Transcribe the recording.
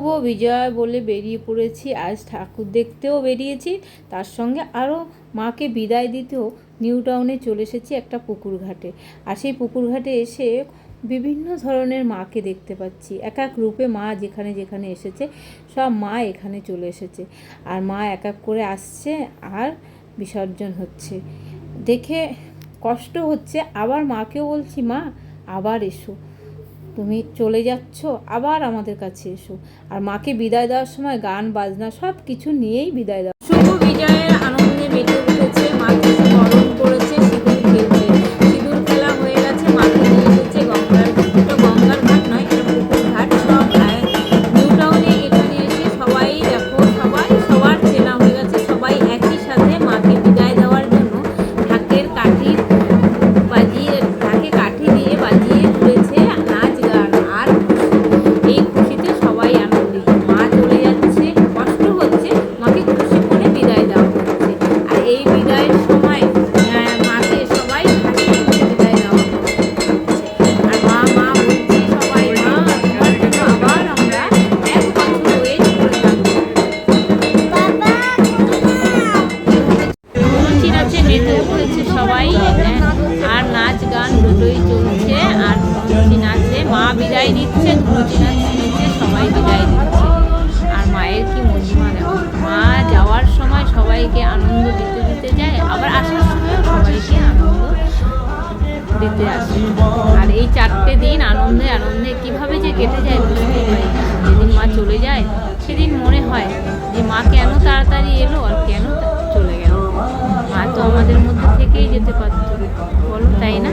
শুভ বিজয়া বলে বেরিয়ে পড়েছি। আজ ঠাকুর দেখতেও বেরিয়েছি, তার সঙ্গে আরও মাকে বিদায় দিতেও নিউ টাউনে চলে এসেছি একটা পুকুর ঘাটে। আর সেই পুকুর ঘাটে এসে বিভিন্ন ধরনের মাকে দেখতে পাচ্ছি। এক এক রূপে মা যেখানে যেখানে এসেছে সব মা এখানে চলে এসেছে, আর মা এক এক করে আসছে আর বিসর্জন হচ্ছে। দেখে কষ্ট হচ্ছে, আবার মাকেও বলছি মা আবার এসো, তুমি চলে যাচ্ছ আবার আমাদের কাছে এসো। আর মাকে বিদায় দেওয়ার সময় গান বাজনা সব কিছু নিয়েই বিদায় দেওয়া। শুভ বিজয়ের আনন্দে মেতে উঠেছে, মাকে বরণ করেছে, সিঁদুর খেলছে, সিঁদুর খেলা হয়ে গেছে। মাকে নিয়ে এসেছে গঙ্গার গঙ্গার ঘাট নয়, এটা পুকুর ঘাট। সব নিউ টাউনে এখানে এসে সবাই দেখো, সবাই সবার চেনা হয়ে গেছে। সবাই একই সাথে মাকে বিদায় দেওয়ার জন্য ঢাকের কাঠি বাজিয়ে, ঢাকে কাঠি দিয়ে বাজিয়ে তুলেছে নাচ গান। আর এই খুশিতে সবাই আনন্দিত। মা চলে যাচ্ছে, কষ্ট হচ্ছে, মাকে খুশি করে বিদায় দেওয়া হচ্ছে। আর এই বিদায়ের সময় মাকে সবাই হাসি মুখে বিদায় দেওয়া হচ্ছে। আর মা মা বলছে সবাই, মা তোমার জন্য আবার আমরা 1 বছর ওয়েট করে থাকবো। ধুনুচি নাচে মেতে উঠেছে সবাই, আর নাচ গান দুটোই চলছে। আর ধুনুচি নাচে মা বিদায় দিচ্ছে, ধুনুচি নাচ শুনেছে, সবাই বিদায় দিচ্ছে। আর মায়ের কি মহিমা দেখো, মা যাওয়ার সময় সবাইকে আনন্দ দিতে দিতে যায়, আবার আসার সময়ও সবাইকে আনন্দ দিতে আসে। আর এই 4টে দিন আনন্দে আনন্দে কীভাবে যে কেটে যায় বুঝতেই পারি না। যেদিন মা চলে যায় সেদিন মনে হয় যে মা কেন তাড়াতাড়ি এলো আর কেন চলে গেল। মা তো আমাদের মধ্যে থেকেই যেতে পারতো, বলো তাই না?